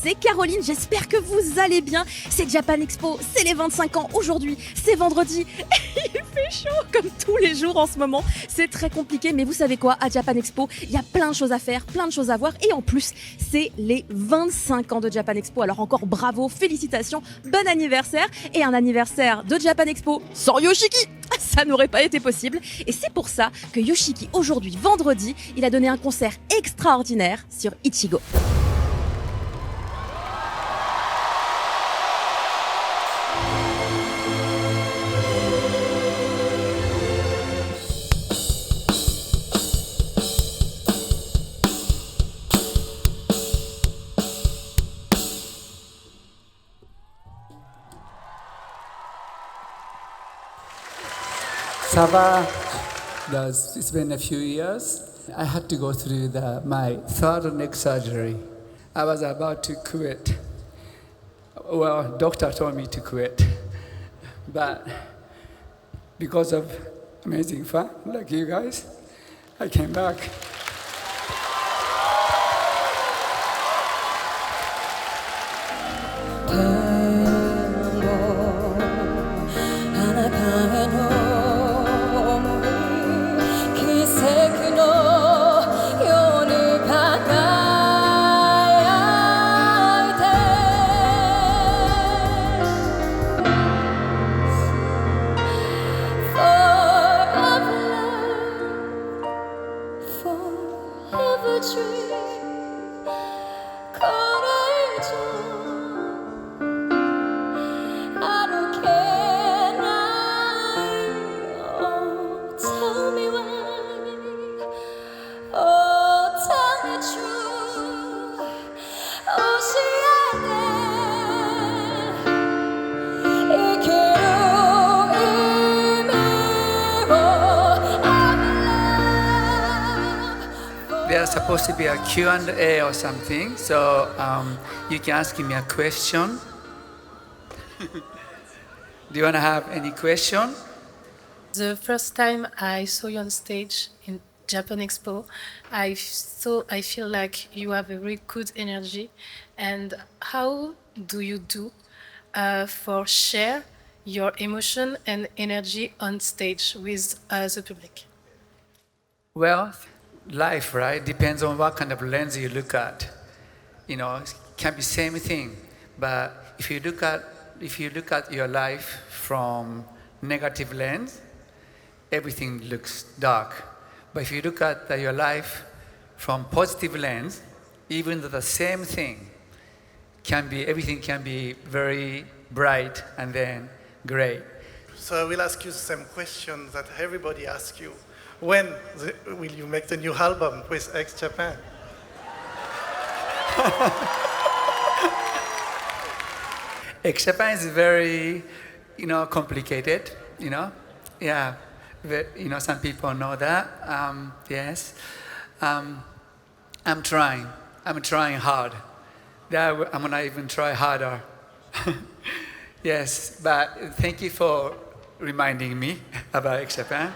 c'est Caroline, j'espère que vous allez bien. C'est Japan Expo, c'est les 25 ans aujourd'hui, c'est vendredi. Il fait chaud comme tous les jours en ce moment. C'est très compliqué, mais vous savez quoi, à Japan Expo, il y a plein de choses à faire, plein de choses à voir. Et en plus, c'est les 25 ans de Japan Expo. Alors encore bravo, félicitations, bon anniversaire. Et un anniversaire de Japan Expo sans Yoshiki, ça n'aurait pas été possible. Et c'est pour ça que Yoshiki, aujourd'hui, vendredi, il a donné un concert extraordinaire sur Ichigo. Ça va? It's been a few years. I had to go through my third neck surgery. I was about to quit. Well, doctor told me to quit. But because of amazing fun, like you guys, I came back. There's supposed to be a Q&A or something, so you can ask me a question. Do you want to have any question? The first time I saw you on stage in Japan Expo, I feel like you have a very good energy. And how do you do for share your emotion and energy on stage with the public? Well, life, right, depends on what kind of lens you look at. You know, it can be same thing, but if you look at your life from negative lens, everything looks dark. But if you look at your life from positive lens, even though the same thing everything can be very bright and then gray. So I will ask you the same question that everybody asks you. When will you make the new album with X Japan? X Japan is very, complicated. Yeah. Some people know that. Yes. I'm trying. I'm trying hard. I'm gonna even try harder. Yes. But thank you for reminding me about X Japan.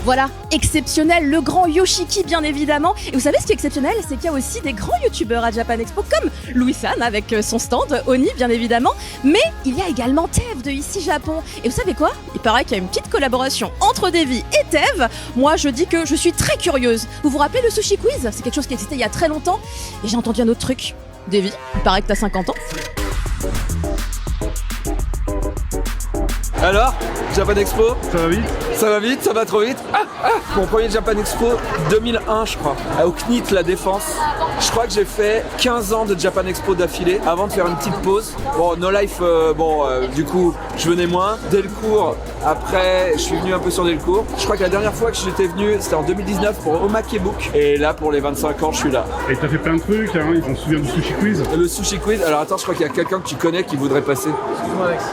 Voilà, exceptionnel, le grand Yoshiki bien évidemment. Et vous savez ce qui est exceptionnel, c'est qu'il y a aussi des grands youtubeurs à Japan Expo comme Louis-San avec son stand, Oni bien évidemment. Mais il y a également Tev de Ici Japon. Et vous savez quoi? Il paraît qu'il y a une petite collaboration entre Davy et Tev. Moi je dis que je suis très curieuse. Vous vous rappelez le Sushi Quiz? C'est quelque chose qui existait il y a très longtemps. Et j'ai entendu un autre truc. Davy, il paraît que t'as 50 ans. Alors, Japan Expo, Ça va vite? ça va vite, ça va trop vite. Mon premier Japan Expo 2001 je crois, au CNIT La Défense. Je crois que j'ai fait 15 ans de Japan Expo d'affilée avant de faire une petite pause. Bon, No Life, du coup, je venais moins. Delcourt, après, je suis venu un peu sur Delcourt. Je crois que la dernière fois que j'étais venu, c'était en 2019 pour Omakebook. Et là, pour les 25 ans, je suis là. Et t'as fait plein de trucs, hein, on se souvient du Sushi Quiz. Le Sushi Quiz, alors attends, je crois qu'il y a quelqu'un que tu connais qui voudrait passer. Excuse-moi, Alex.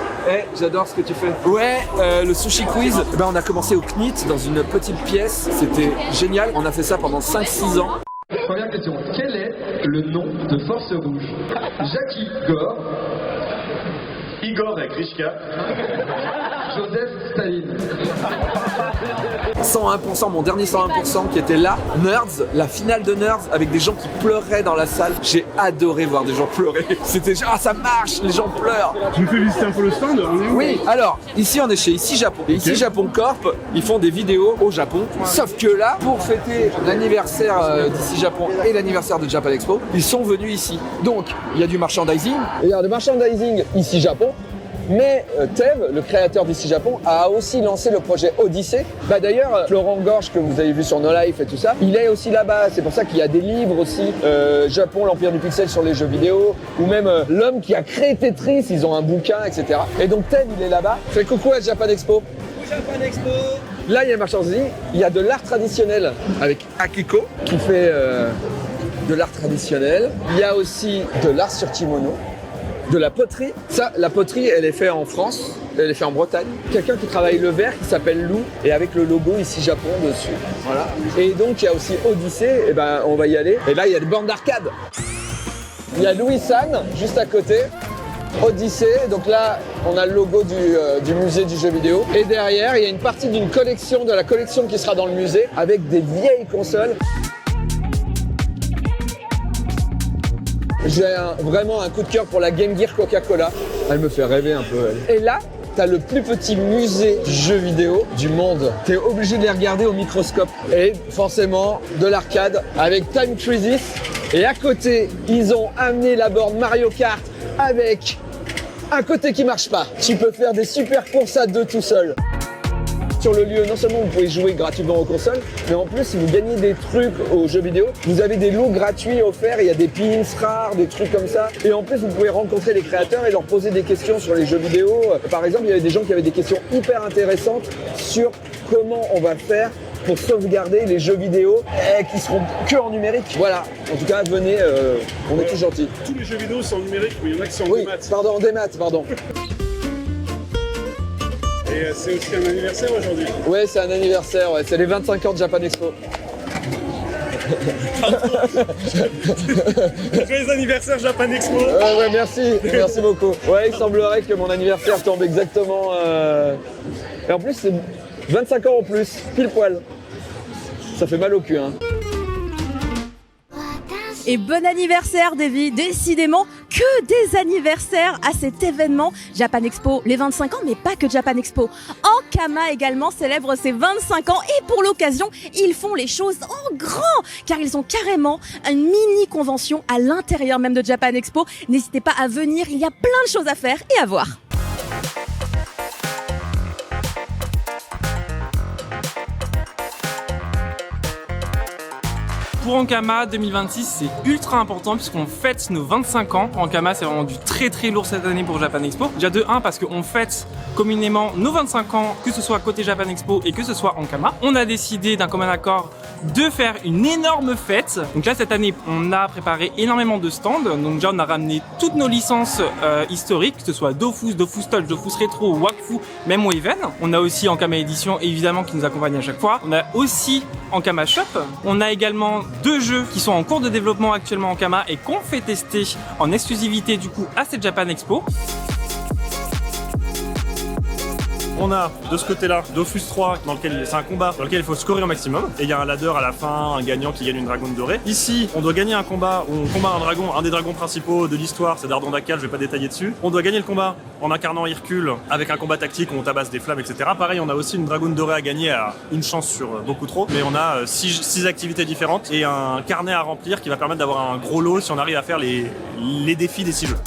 J'adore ce que tu fais. Ouais, le Sushi Quiz, on a commencé au CNIT dans une petite pièce, c'était génial. On a fait ça pendant 5-6 ans. Première question, quel est le nom de Force Rouge? Jackie Gore, Igor et Grishka. Joseph Staline. 101%, mon dernier 101% qui était là, Nerds, la finale de Nerds avec des gens qui pleuraient dans la salle. J'ai adoré voir des gens pleurer. C'était genre, ça marche, les gens pleurent. Tu nous fais visiter un peu le stand? On est où? Oui, alors, ici on est chez Ici Japon. Et Ici Japon Corp, ils font des vidéos au Japon. Sauf que là, pour fêter l'anniversaire d'Ici Japon et l'anniversaire de Japan Expo, ils sont venus ici. Donc, il y a du merchandising. Il y a du merchandising Ici Japon. Mais Tev, le créateur d'Ici Japon, a aussi lancé le projet Odyssée. D'ailleurs, Florent Gorge, que vous avez vu sur No Life et tout ça, il est aussi là-bas. C'est pour ça qu'il y a des livres aussi. Japon, l'Empire du Pixel sur les jeux vidéo. Ou même l'homme qui a créé Tetris, ils ont un bouquin, etc. Et donc Tev, il est là-bas. Fais coucou à Japan Expo. Japan Expo. Là, il y a le merchandising. Il y a de l'art traditionnel avec Akiko, qui fait de l'art traditionnel. Il y a aussi de l'art sur kimono. De la poterie. Ça, la poterie, elle est faite en France, elle est faite en Bretagne. Quelqu'un qui travaille le verre qui s'appelle Lou et avec le logo Ici Japon dessus. Voilà. Et donc il y a aussi Odyssée, et on va y aller. Et là il y a des bornes d'arcade. Il y a Louis-San juste à côté. Odyssée, donc là on a le logo du musée du jeu vidéo. Et derrière il y a une partie d'une collection, de la collection qui sera dans le musée avec des vieilles consoles. J'ai vraiment un coup de cœur pour la Game Gear Coca-Cola. Elle me fait rêver un peu, elle. Et là, t'as le plus petit musée de jeux vidéo du monde. T'es obligé de les regarder au microscope. Et forcément, de l'arcade avec Time Crisis. Et à côté, ils ont amené la borne Mario Kart avec un côté qui marche pas. Tu peux faire des super courses à deux tout seul. Sur le lieu, non seulement vous pouvez jouer gratuitement aux consoles, mais en plus, si vous gagnez des trucs aux jeux vidéo, vous avez des lots gratuits offerts, il y a des pins rares, des trucs comme ça. Et en plus, vous pouvez rencontrer les créateurs et leur poser des questions sur les jeux vidéo. Par exemple, il y avait des gens qui avaient des questions hyper intéressantes sur comment on va faire pour sauvegarder les jeux vidéo qui seront que en numérique. Voilà, en tout cas, venez, on est tous gentils. Tous les jeux vidéo sont numériques, mais il y en a qui sont en Oui, démat. pardon, en démat, pardon. Et c'est aussi un anniversaire aujourd'hui. Ouais, c'est un anniversaire, ouais. C'est les 25 ans de Japan Expo. Joyeux anniversaire Japan Expo. Ouais, merci beaucoup. Ouais, il semblerait que mon anniversaire tombe exactement... Et en plus, c'est 25 ans en plus, pile poil. Ça fait mal au cul, hein. Et bon anniversaire Davy, décidément que des anniversaires à cet événement Japan Expo, les 25 ans, mais pas que Japan Expo. Ankama également célèbre ses 25 ans et pour l'occasion, ils font les choses en grand car ils ont carrément une mini convention à l'intérieur même de Japan Expo. N'hésitez pas à venir, il y a plein de choses à faire et à voir. Pour Ankama 2026, c'est ultra important puisqu'on fête nos 25 ans. Ankama, c'est vraiment du très très lourd cette année pour Japan Expo. Déjà de 1 parce qu'on fête communément nos 25 ans, que ce soit côté Japan Expo et que ce soit Ankama. On a décidé d'un commun accord de faire une énorme fête. Donc là cette année, on a préparé énormément de stands. Donc déjà on a ramené toutes nos licences historiques, que ce soit Dofus, Dofus Touch, Dofus Retro, Wakfu, même Waven. On a aussi Ankama Edition évidemment qui nous accompagne à chaque fois. On a aussi Ankama Shop. On a également 2 jeux qui sont en cours de développement actuellement en Ankama et qu'on fait tester en exclusivité du coup à cette Japan Expo. on a de ce côté-là Dofus 3, dans lequel c'est un combat dans lequel il faut scorer au maximum. Et il y a un ladder à la fin, un gagnant qui gagne une dragonne dorée. Ici, on doit gagner un combat où on combat un dragon, un des dragons principaux de l'histoire, c'est Dardondakal, je vais pas détailler dessus. On doit gagner le combat en incarnant Hercule avec un combat tactique où on tabasse des flammes, etc. Pareil, on a aussi une dragonne dorée à gagner à une chance sur beaucoup trop, mais on a 6 activités différentes et un carnet à remplir qui va permettre d'avoir un gros lot si on arrive à faire les défis des 6 jeux.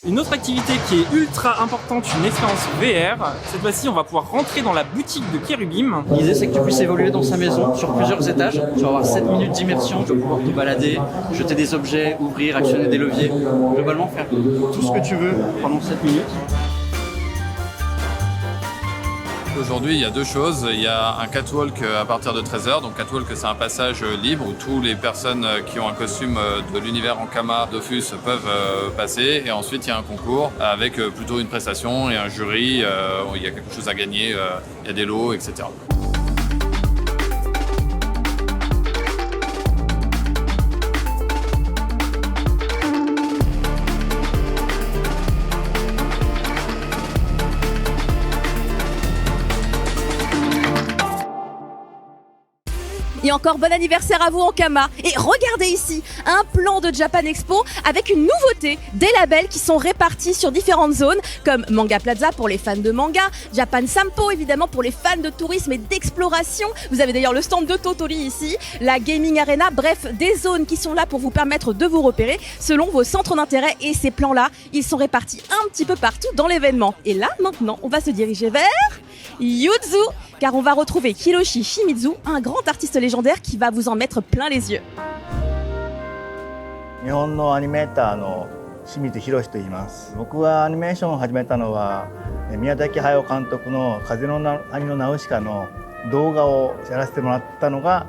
Une autre activité qui est ultra importante, une expérience VR. Cette fois-ci, on va pouvoir rentrer dans la boutique de Cherubim. L'idée, c'est que tu puisses évoluer dans sa maison sur plusieurs étages. Tu vas avoir 7 minutes d'immersion, tu vas pouvoir te balader, jeter des objets, ouvrir, actionner des leviers. Globalement, faire tout ce que tu veux pendant 7 minutes. Aujourd'hui, il y a 2 choses. Il y a un catwalk à partir de 13h. Donc catwalk, c'est un passage libre où toutes les personnes qui ont un costume de l'univers Ankama Dofus peuvent passer. Et ensuite, il y a un concours avec plutôt une prestation et un jury. Il y a quelque chose à gagner, il y a des lots, etc. Et encore bon anniversaire à vous Ankama. Et regardez ici, un plan de Japan Expo avec une nouveauté, des labels qui sont répartis sur différentes zones comme Manga Plaza pour les fans de manga, Japan Sampo évidemment pour les fans de tourisme et d'exploration. Vous avez d'ailleurs le stand de Totori ici, la Gaming Arena, bref, des zones qui sont là pour vous permettre de vous repérer selon vos centres d'intérêt et ces plans-là, ils sont répartis un petit peu partout dans l'événement. Et là, maintenant, on va se diriger vers Yuzu, car on va retrouver Hiroshi Shimizu, un grand artiste légendaire qui va vous en mettre plein les yeux. 日本のアニメーターの清水宏と言います。僕はアニメーションを始めたのは宮崎駿監督の風の谷のナウシカの動画をやらせてもらったのが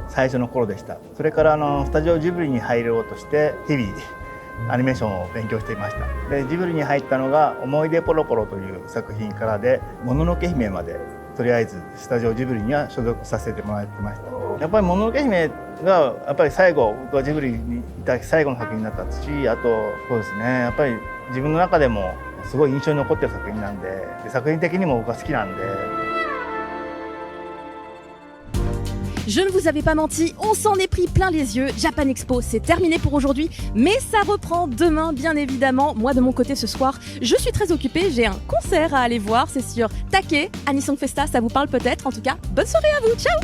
最初の頃でした。それからスタジオジブリに入ろうとして日々アニメーションを勉強していました。でジブリに入ったのが思い出ポロポロという作品からでもののけ姫までとりあえずスタジオジブリには所属させてもらってました。やっぱりもののけ姫がやっぱり最後僕はジブリにいた最後の作品だったし、あとそうですねやっぱり自分の中でもすごい印象に残ってる作品なんで、作品的にも僕は好きなんで。Je ne vous avais pas menti, on s'en est pris plein les yeux. Japan Expo, c'est terminé pour aujourd'hui, mais ça reprend demain, bien évidemment. Moi, de mon côté, ce soir, je suis très occupée. J'ai un concert à aller voir, c'est sur Take, Anisong Festa, ça vous parle peut-être. En tout cas, bonne soirée à vous, ciao!